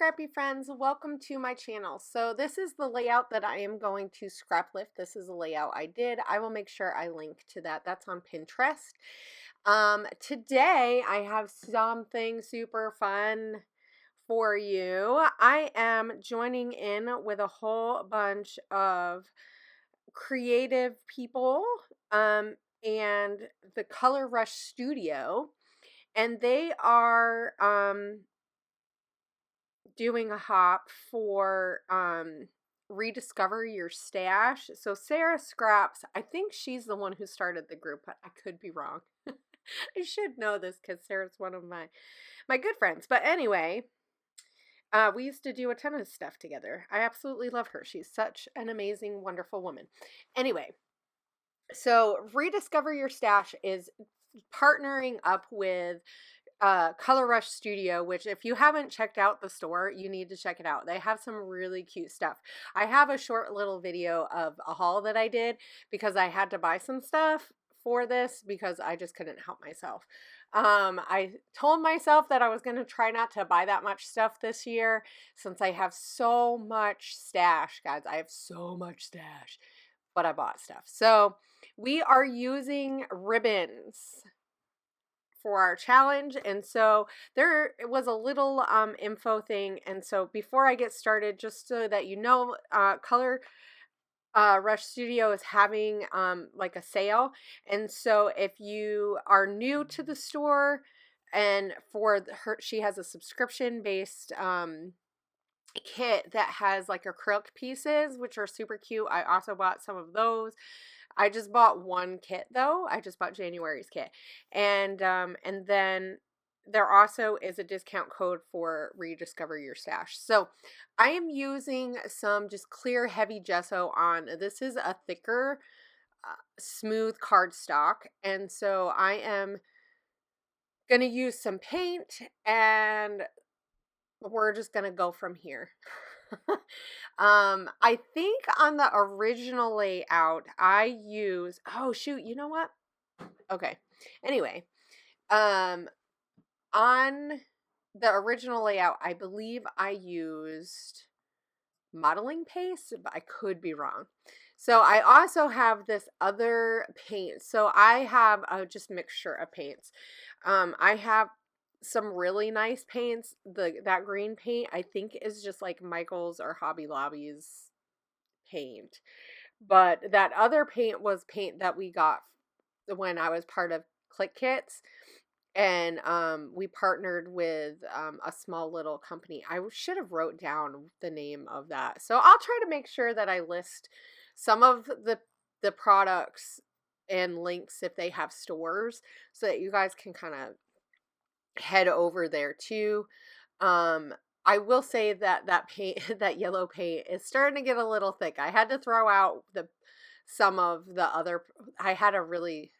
scrappy friends, welcome to my channel. So this is the layout that I am going to scrap lift. This is a layout I did. I will make sure I link to that. That's on Pinterest. Today I have something super fun for you. I am joining in with a whole bunch of creative people and the Color Rush Studio, and they are doing a hop for Rediscover Your Stash. So Sarah Scraps, I think she's the one who started the group, but I could be wrong. I should know this because Sarah's one of my good friends. But anyway, we used to do a ton of stuff together. I absolutely love her. She's such an amazing, wonderful woman. Anyway, so Rediscover Your Stash is partnering up with Color Rush Studio, which if you haven't checked out the store, you need to check it out. They have some really cute stuff. I have a short little video of a haul that I did because I had to buy some stuff for this because I just couldn't help myself. I told myself that I was going to try not to buy that much stuff this year since I have so much stash, guys. I have so much stash, but I bought stuff. So we are using ribbons for our challenge, and so there was a little info thing. And so before I get started, just so that you know, Color Rush Studio is having like a sale, and so if you are new to the store, and for her, she has a subscription based kit that has like acrylic pieces, which are super cute. I also bought some of those. I just bought one kit though. I just bought January's kit. And then there also is a discount code for Rediscover Your Stash. So I am using some just clear heavy gesso on. This is a thicker smooth cardstock, and so I am going to use some paint, and we're just going to go from here. I think on the original layout I use, oh shoot, you know what? Okay. Anyway, on the original layout, I believe I used modeling paste, but I could be wrong. So I also have this other paint. So I have a just mixture of paints. I have some really nice paints. That green paint I think is just like Michael's or Hobby Lobby's paint. But that other paint was paint that we got when I was part of Click Kits, and we partnered with a small little company. I should have wrote down the name of that. So I'll try to make sure that I list some of the products and links if they have stores so that you guys can kind of head over there too. I will say that that paint, that yellow paint, is starting to get a little thick. I had to throw out some of the other. I had a really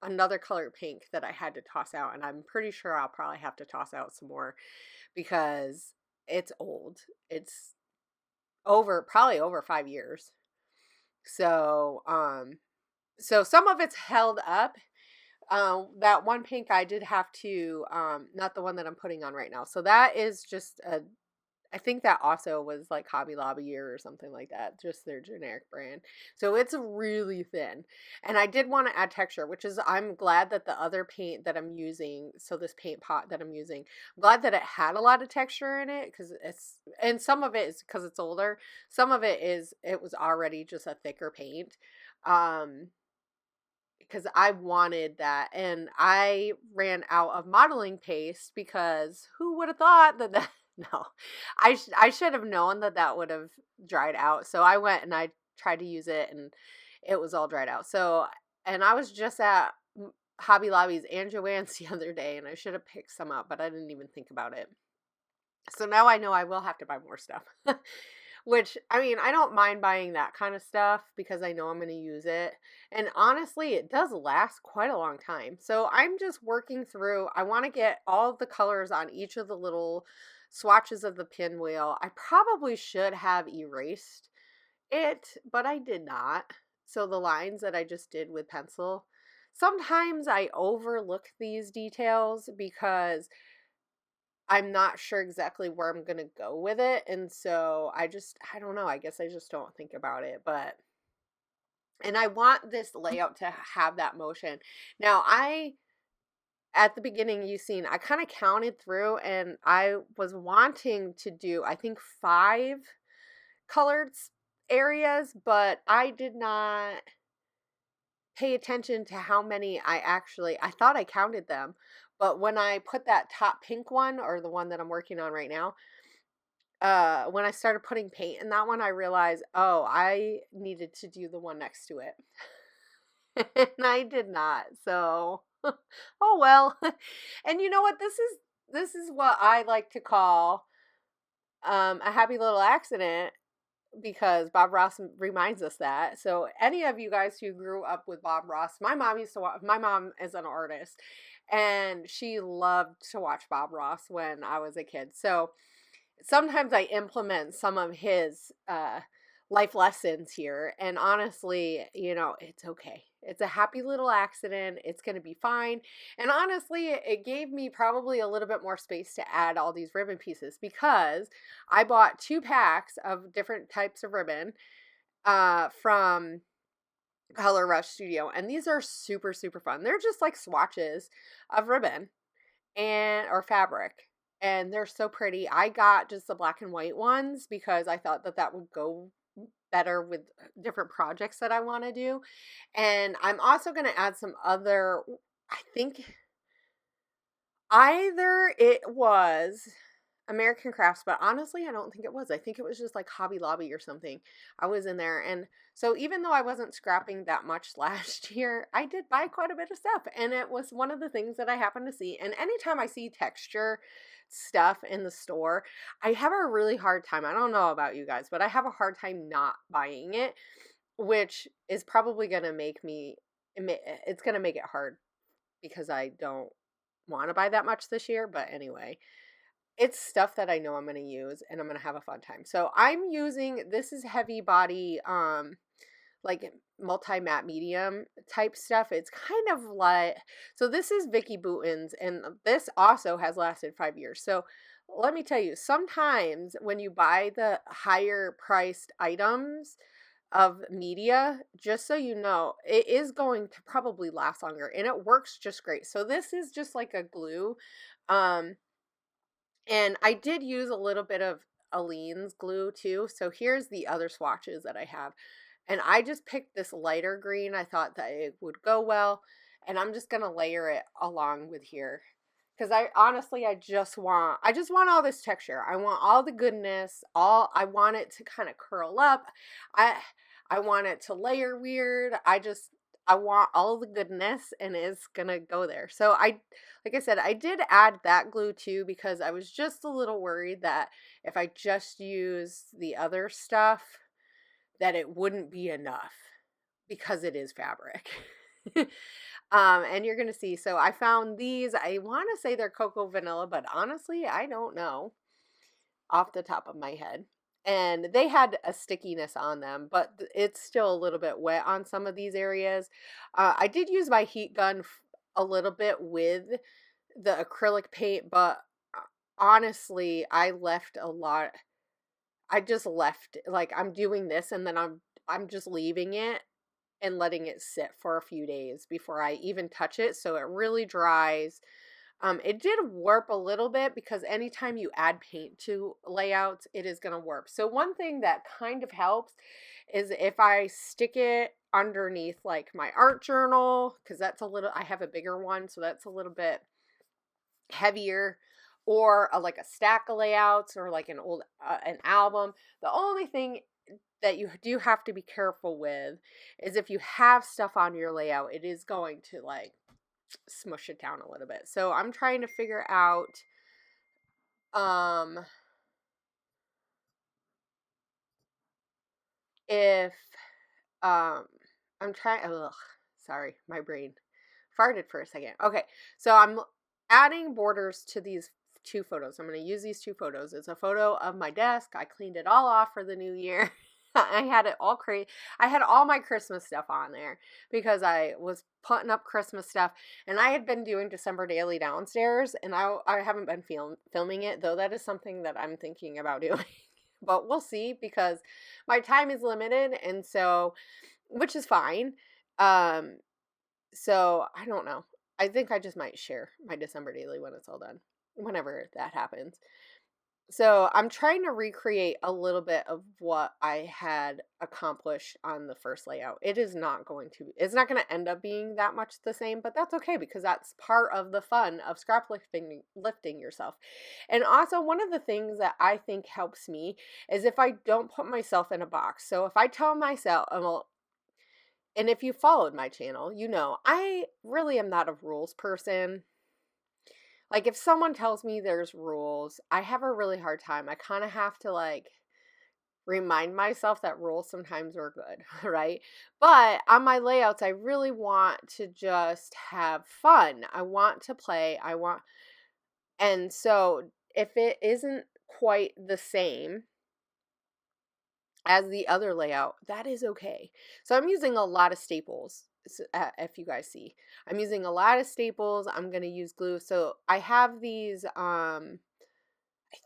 another color pink that I had to toss out, and I'm pretty sure I'll probably have to toss out some more because it's old. It's probably over 5 years. So so some of it's held up. That one pink I did have to, not the one that I'm putting on right now. So that is just I think that also was like Hobby Lobby or something like that, just their generic brand. So it's really thin. And I did want to add texture, which is, I'm glad that the other paint that I'm using, so this paint pot that I'm using, I'm glad that it had a lot of texture in it, because and some of it is because it's older. Some of it is, it was already just a thicker paint. Because I wanted that, and I ran out of modeling paste because who would have thought that no, I should have known that that would have dried out. So I went and I tried to use it, and it was all dried out. So, and I was just at Hobby Lobby's and Joann's the other day, and I should have picked some up, but I didn't even think about it. So now I know I will have to buy more stuff. Which, I mean, I don't mind buying that kind of stuff because I know I'm going to use it. And honestly, it does last quite a long time. So I'm just working through, I want to get all of the colors on each of the little swatches of the pinwheel. I probably should have erased it, but I did not. So the lines that I just did with pencil, sometimes I overlook these details because I'm not sure exactly where I'm gonna go with it, and so I don't know, I guess I just don't think about it, but and I want this layout to have that motion. Now, at the beginning you seen, I kind of counted through and I was wanting to do, I think, 5 colored areas, but I did not pay attention to how many I thought I counted them, but when I put that top pink one, or the one that I'm working on right now, when I started putting paint in that one, I realized, oh, I needed to do the one next to it. And I did not. So, oh well. And you know what? This is what I like to call a happy little accident, because Bob Ross reminds us that. So, any of you guys who grew up with Bob Ross, my mom used to watch, my mom is an artist and she loved to watch Bob Ross when I was a kid. So, sometimes I implement some of his life lessons here. And honestly, it's okay. It's a happy little accident. It's going to be fine. And honestly, it gave me probably a little bit more space to add all these ribbon pieces, because I bought 2 packs of different types of ribbon from Color Rush Studio. And these are super, super fun. They're just like swatches of ribbon and or fabric, and they're so pretty. I got just the black and white ones because I thought that would go better with different projects that I want to do. And I'm also going to add some other, I think either it was American Crafts, but honestly, I don't think it was. I think it was just like Hobby Lobby or something. I was in there. And so even though I wasn't scrapping that much last year, I did buy quite a bit of stuff. And it was one of the things that I happened to see. And anytime I see texture stuff in the store, I have a really hard time. I don't know about you guys, but I have a hard time not buying it, which is probably going to it's going to make it hard because I don't want to buy that much this year. But anyway, it's stuff that I know I'm going to use and I'm going to have a fun time. So I'm using, this is heavy body, like multi matte medium type stuff. It's kind of like, so this is Vicky Bouton's, and this also has lasted 5 years. So let me tell you, sometimes when you buy the higher priced items of media, just so you know, it is going to probably last longer and it works just great. So this is just like a glue. And I did use a little bit of Aleene's glue too. So here's the other swatches that I have. And I just picked this lighter green. I thought that it would go well. And I'm just going to layer it along with here. Because I just want all this texture. I want all the goodness. I want it to kind of curl up. I want it to layer weird. I want all the goodness, and it's gonna go there. So like I said, I did add that glue too, because I was just a little worried that if I just use the other stuff, that it wouldn't be enough, because it is fabric. And you're gonna see. So I found these. I want to say they're cocoa vanilla, but honestly, I don't know off the top of my head. And they had a stickiness on them, but it's still a little bit wet on some of these areas. I did use my heat gun a little bit with the acrylic paint, but honestly, I left a lot. I just left, like, I'm doing this and then I'm just leaving it and letting it sit for a few days before I even touch it, so it really dries. It did warp a little bit, because anytime you add paint to layouts, it is going to warp. So one thing that kind of helps is if I stick it underneath like my art journal, because I have a bigger one, so that's a little bit heavier, or like a stack of layouts, or like an album. The only thing that you do have to be careful with is if you have stuff on your layout, it is going to like smush it down a little bit. So I'm trying to figure out if I'm trying, sorry, my brain farted for a second. Okay, so I'm adding borders to these 2 photos. I'm going to use these 2 photos. It's a photo of my desk. I cleaned it all off for the new year. I had it all crazy. I had all my Christmas stuff on there because I was putting up Christmas stuff, and I had been doing December Daily downstairs, and I haven't been filming it, though that is something that I'm thinking about doing. But we'll see because my time is limited, and so, which is fine. Um, so I don't know. I think I just might share my December Daily when it's all done, whenever that happens. So I'm trying to recreate a little bit of what I had accomplished on the first layout. It's not going to end up being that much the same, but that's okay because that's part of the fun of scrap lifting yourself. And also, one of the things that I think helps me is if I don't put myself in a box. So if I tell myself, well, and if you followed my channel, you know, I really am not a rules person. Like, if someone tells me there's rules, I have a really hard time. I kind of have to, like, remind myself that rules sometimes are good, right? But on my layouts, I really want to just have fun. I want to play. And so if it isn't quite the same as the other layout, that is okay. So I'm using a lot of staples. If you guys see, I'm using a lot of staples. I'm going to use glue. So I have these, I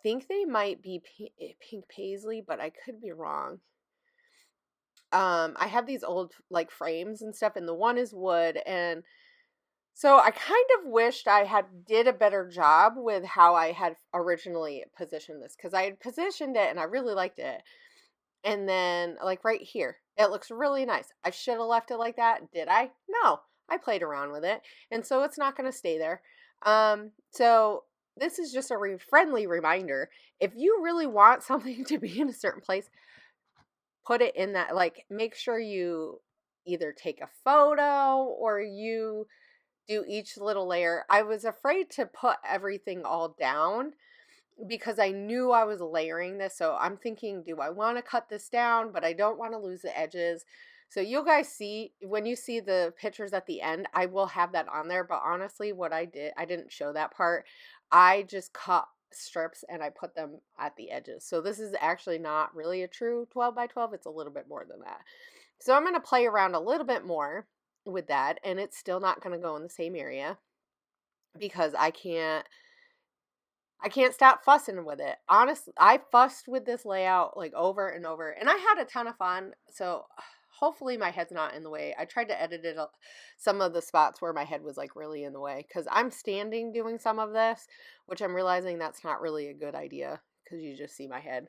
think they might be pink paisley, but I could be wrong. I have these old like frames and stuff, and the one is wood, and so I kind of wished I had did a better job with how I had originally positioned this, because I had positioned it and I really liked it. And then, like right here, it looks really nice. I should have left it like that. Did I? No, I played around with it. And so it's not going to stay there. So this is just a friendly reminder. If you really want something to be in a certain place, put it in that, like, make sure you either take a photo or you do each little layer. I was afraid to put everything all down because I knew I was layering this. So I'm thinking, do I want to cut this down? But I don't want to lose the edges. So you guys see, when you see the pictures at the end, I will have that on there. But honestly, what I did, I didn't show that part. I just cut strips and I put them at the edges. So this is actually not really a true 12 by 12. It's a little bit more than that. So I'm going to play around a little bit more with that. And it's still not going to go in the same area because I can't stop fussing with it. Honestly, I fussed with this layout like over and over, and I had a ton of fun. So hopefully my head's not in the way. I tried to edit it some of the spots where my head was like really in the way, because I'm standing doing some of this, which I'm realizing that's not really a good idea because you just see my head,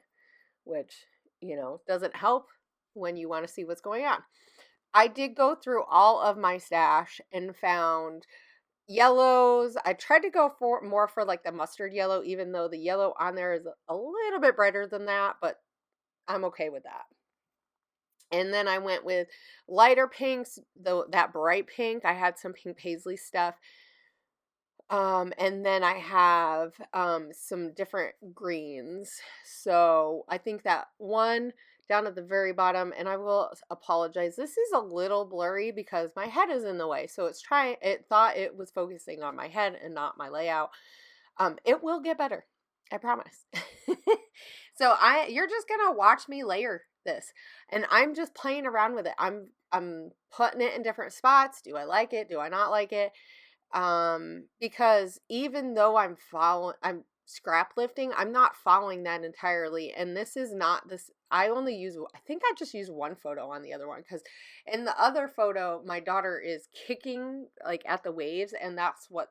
which, you know, doesn't help when you want to see what's going on. I did go through all of my stash and found yellows. I tried to go for more for like the mustard yellow, even though the yellow on there is a little bit brighter than that, but I'm okay with that. And then I went with lighter pinks, though that bright pink. I had some pink paisley stuff. And then I have some different greens. So I think that one down at the very bottom, and I will apologize. This is a little blurry because my head is in the way. So it thought it was focusing on my head and not my layout. It will get better. I promise. So you're just gonna watch me layer this, and I'm just playing around with it. I'm putting it in different spots. Do I like it? Do I not like it? Because even though I'm scrap lifting, I'm not following that entirely. And this is not this, I think I just used one photo on the other one, because in the other photo, my daughter is kicking like at the waves, and that's what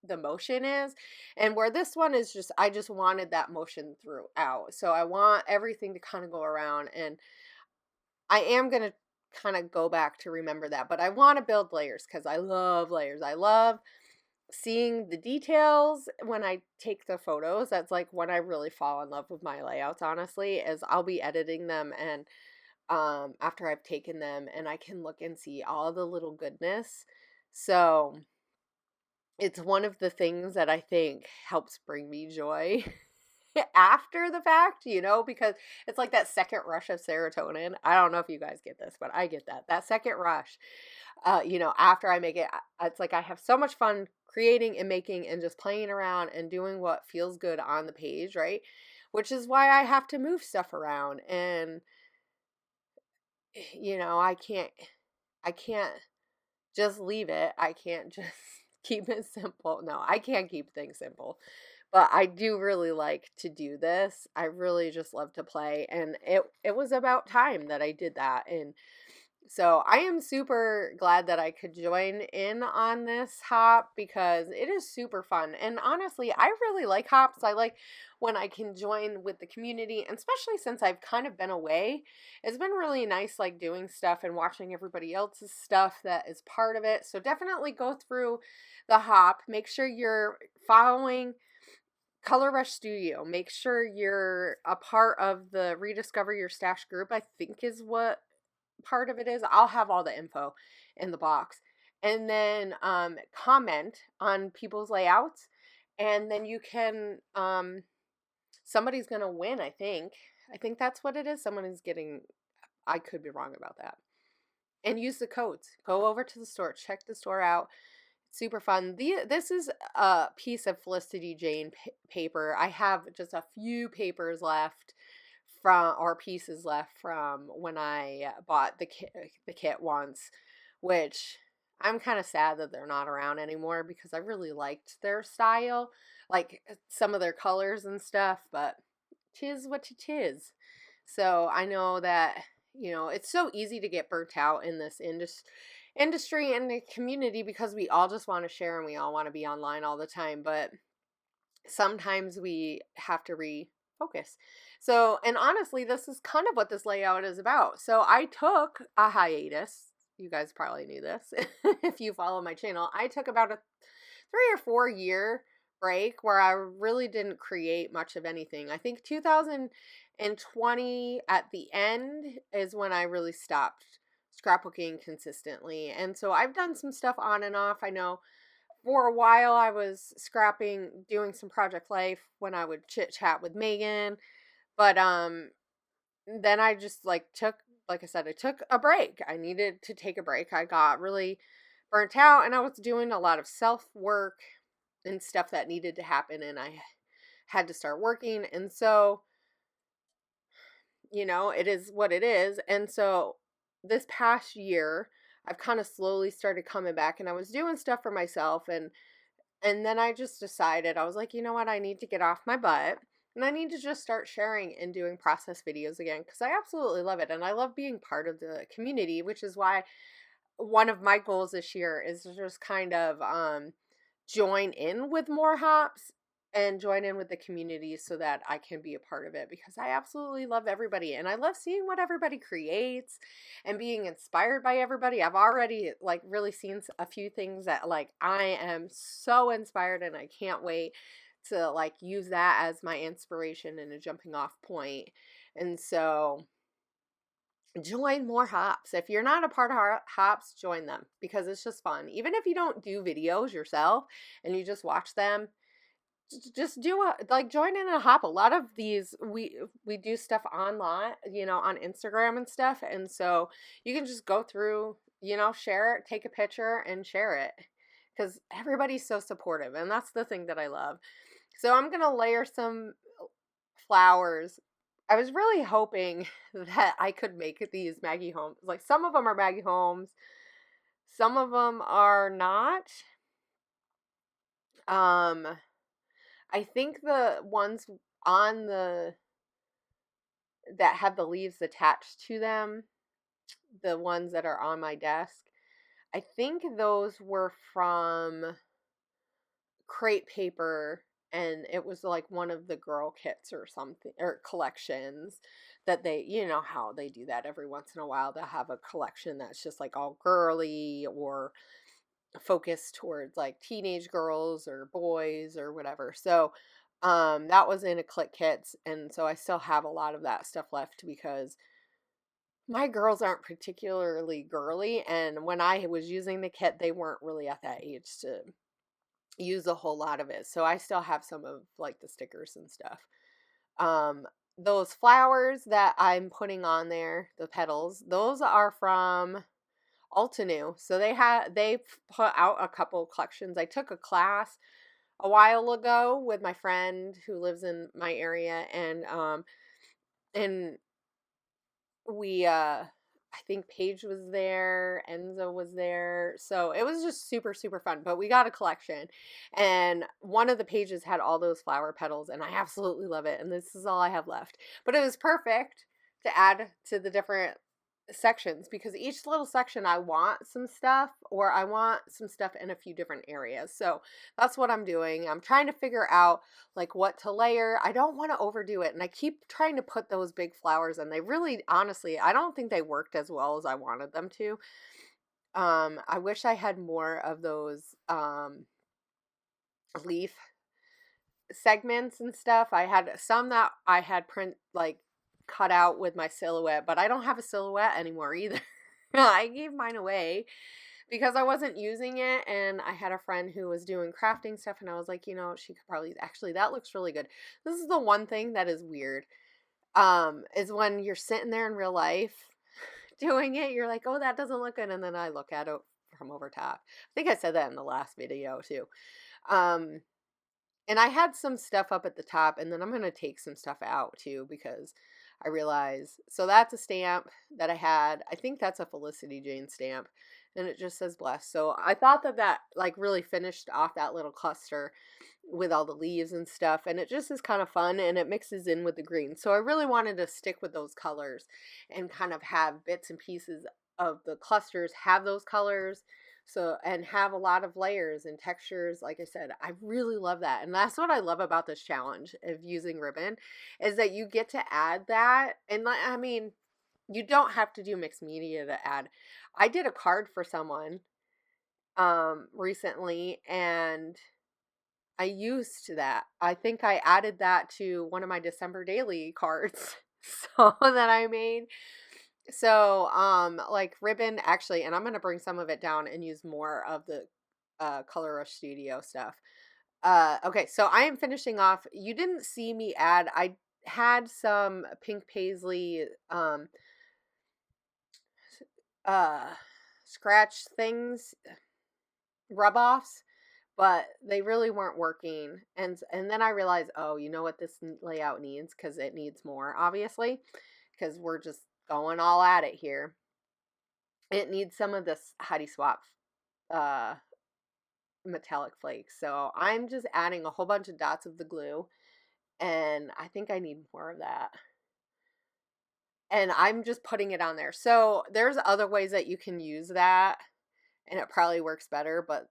the motion is. And where this one is just, I just wanted that motion throughout. So I want everything to kind of go around, and I am going to kind of go back to remember that, but I want to build layers because I love layers. I love seeing the details when I take the photos. That's like when I really fall in love with my layouts, honestly, is I'll be editing them, and after I've taken them, and I can look and see all the little goodness. So it's one of the things that I think helps bring me joy after the fact, you know, because it's like that second rush of serotonin. I don't know if you guys get this, but I get that second rush, you know, after I make it. It's like I have so much fun creating and making and just playing around and doing what feels good on the page, right? Which is why I have to move stuff around. And I can't just leave it. I can't just keep it simple. No, I can't keep things simple. But I do really like to do this. I really just love to play, and it was about time that I did that. And so I am super glad that I could join in on this hop because it is super fun. And honestly, I really like hops. I like when I can join with the community, and especially since I've kind of been away. It's been really nice like doing stuff and watching everybody else's stuff that is part of it. So definitely go through the hop. Make sure you're following Color Rush Studio. Make sure you're a part of the Rediscover Your Stash group, I think is what part of it is. I'll have all the info in the box. And then comment on people's layouts. And then you can, somebody's going to win, I think. I think that's what it is. Someone is getting, I could be wrong about that. And use the codes. Go over to the store, check the store out. Super fun. This is a piece of Felicity Jane paper. I have just a few papers left from, or pieces left from when I bought the kit once, which I'm kind of sad that they're not around anymore because I really liked their style, like some of their colors and stuff, but tis what it is. So I know that, it's so easy to get burnt out in this industry and the community because we all just want to share and we all want to be online all the time, but sometimes we have to refocus. So, and honestly, this is kind of what this layout is about. So I took a hiatus. You guys probably knew this if you follow my channel. I took about a 3 or 4 year break where I really didn't create much of anything. I think 2020 at the end is when I really stopped scrapbooking consistently. And so I've done some stuff on and off. I know for a while I was scrapping, doing some Project Life when I would chit chat with Megan, but then I just like I said, I took a break. I needed to take a break. I got really burnt out and I was doing a lot of self work and stuff that needed to happen, and I had to start working. And so, it is what it is. And so this past year, I've kind of slowly started coming back, and I was doing stuff for myself, and then I just decided, I was like, you know what, I need to get off my butt and I need to just start sharing and doing process videos again because I absolutely love it and I love being part of the community, which is why one of my goals this year is to just kind of join in with more hops and join in with the community so that I can be a part of it because I absolutely love everybody and I love seeing what everybody creates and being inspired by everybody. I've already like really seen a few things that like I am so inspired and I can't wait to like use that as my inspiration and a jumping off point. And so join more hops. If you're not a part of hops, join them because it's just fun. Even if you don't do videos yourself and you just watch them, just do like join in a hop. A lot of these we do stuff online, on Instagram and stuff, and so you can just go through, share it, take a picture and share it because everybody's so supportive, and that's the thing that I love. So I'm gonna layer some flowers. I was really hoping that I could make these Maggie Holmes. Like some of them are Maggie Holmes, some of them are not. um I think the ones on the that have the leaves attached to them, the ones that are on my desk, I think those were from Crate Paper, and it was like one of the girl kits or something, or collections that they, how they do that every once in a while. They'll have a collection that's just like all girly or focused towards like teenage girls or boys or whatever. So that was in a click kits, and so I still have a lot of that stuff left because my girls aren't particularly girly, and when I was using the kit they weren't really at that age to use a whole lot of it. So I still have some of like the stickers and stuff. Those flowers that I'm putting on there, the petals, those are from Altenew. So they put out a couple collections. I took a class a while ago with my friend who lives in my area, and we I think Paige was there, Enzo was there. So it was just super, super fun. But we got a collection. And one of the pages had all those flower petals, and I absolutely love it. And this is all I have left. But it was perfect to add to the different sections because each little section I want some stuff, or I want some stuff in a few different areas. So that's what I'm doing. I'm trying to figure out like what to layer. I don't want to overdo it, and I keep trying to put those big flowers, and they really, honestly, I don't think they worked as well as I wanted them to. I wish I had more of those leaf segments and stuff. I had some that I had print like cut out with my silhouette, but I don't have a silhouette anymore either. I gave mine away because I wasn't using it, and I had a friend who was doing crafting stuff, and I was like, you know, she could probably, actually that looks really good. This is the one thing that is weird. Is when you're sitting there in real life doing it, you're like, oh, that doesn't look good, and then I look at it from over top. I think I said that in the last video too. And I had some stuff up at the top, and then I'm going to take some stuff out too because I realize. So that's a stamp that I had. I think that's a Felicity Jane stamp, and it just says blessed. So I thought that that like really finished off that little cluster with all the leaves and stuff, and it just is kind of fun, and it mixes in with the green. So I really wanted to stick with those colors and kind of have bits and pieces of the clusters have those colors, so, and have a lot of layers and textures. Like I said, I really love that. And that's what I love about this challenge of using ribbon, is that you get to add that. And I mean, you don't have to do mixed media to add. I did a card for someone recently, and I used that. I think I added that to one of my December daily cards so that I made. So, like ribbon actually, and I'm going to bring some of it down and use more of the Color Rush Studio stuff. Okay, so I am finishing off. You didn't see me add, I had some pink paisley uh scratch things, rub offs, but they really weren't working. And then I realized, oh, you know what this layout needs, because it needs more, obviously, because we're just going all at it here. It needs some of this Heidi Swap uh, metallic flakes. So I'm just adding a whole bunch of dots of the glue, and I think I need more of that. And I'm just putting it on there. So there's other ways that you can use that, and it probably works better, but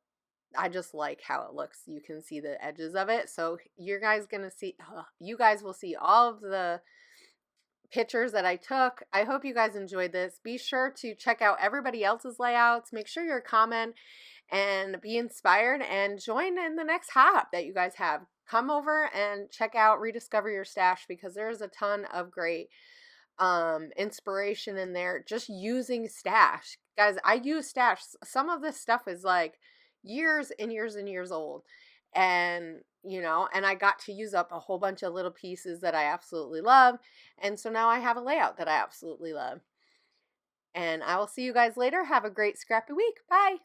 I just like how it looks. You can see the edges of it. So you guys will see all of the pictures that I took. I hope you guys enjoyed this. Be sure to check out everybody else's layouts. Make sure you comment and be inspired, and join in the next hop that you guys have. Come over and check out Rediscover Your Stash, because there's a ton of great inspiration in there just using stash. Guys, I use stash. Some of this stuff is like years and years and years old, and you know, and I got to use up a whole bunch of little pieces that I absolutely love, and so now I have a layout that I absolutely love. And I will see you guys later. Have a great scrappy week. Bye.